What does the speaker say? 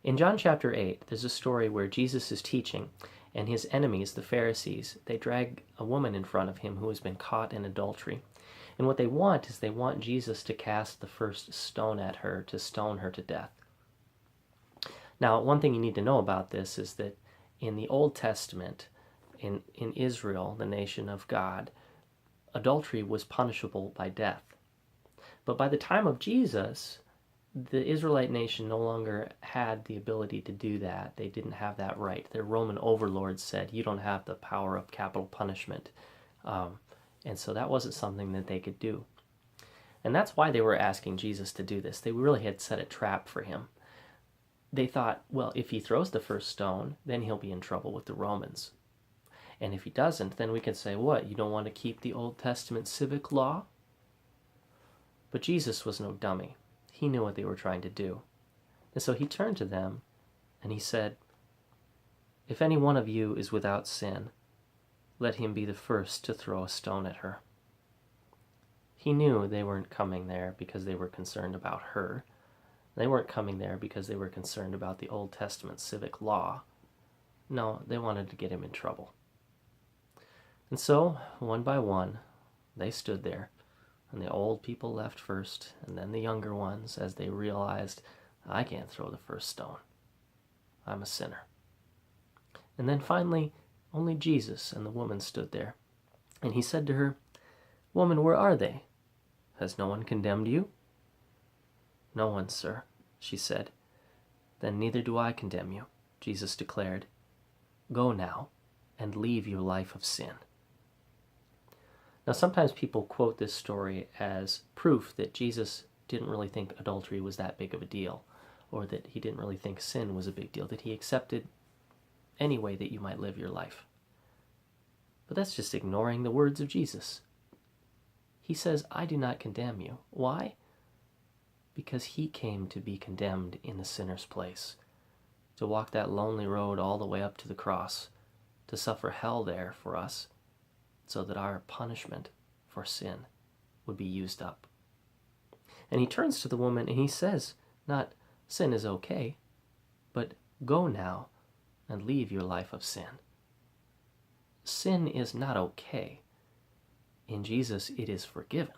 In John chapter 8, there's a story where Jesus is teaching, and his enemies, the Pharisees, they drag a woman in front of him who has been caught in adultery. And what they want is they want Jesus to cast the first stone at her, to stone her to death. Now, one thing you need to know about this is that in the Old Testament, in Israel, the nation of God, adultery was punishable by death. But by the time of Jesus, the Israelite nation no longer had the ability to do that. They didn't have that right. Their Roman overlords said, you don't have the power of capital punishment. And so that wasn't something that they could do. And that's why they were asking Jesus to do this. They really had set a trap for him. They thought, well, if he throws the first stone, then he'll be in trouble with the Romans. And if he doesn't, then we can say, what, you don't want to keep the Old Testament civic law? But Jesus was no dummy. He knew what they were trying to do. And so he turned to them and he said, if any one of you is without sin, let him be the first to throw a stone at her. He knew they weren't coming there because they were concerned about her. They weren't coming there because they were concerned about the Old Testament civic law. No, they wanted to get him in trouble. And so, one by one, they stood there, and the old people left first, and then the younger ones, as they realized, I can't throw the first stone. I'm a sinner. And then finally, only Jesus and the woman stood there. And he said to her, Woman, where are they? Has no one condemned you? No one, sir, she said. Then neither do I condemn you, Jesus declared. Go now and leave your life of sin. Now, sometimes people quote this story as proof that Jesus didn't really think adultery was that big of a deal, or that he didn't really think sin was a big deal, that he accepted any way that you might live your life. But that's just ignoring the words of Jesus. He says, I do not condemn you. Why? Because he came to be condemned in the sinner's place, to walk that lonely road all the way up to the cross, to suffer hell there for us, so that our punishment for sin would be used up. And he turns to the woman and he says, not sin is okay, but go now and leave your life of sin. Sin is not okay. In Jesus, it is forgiven.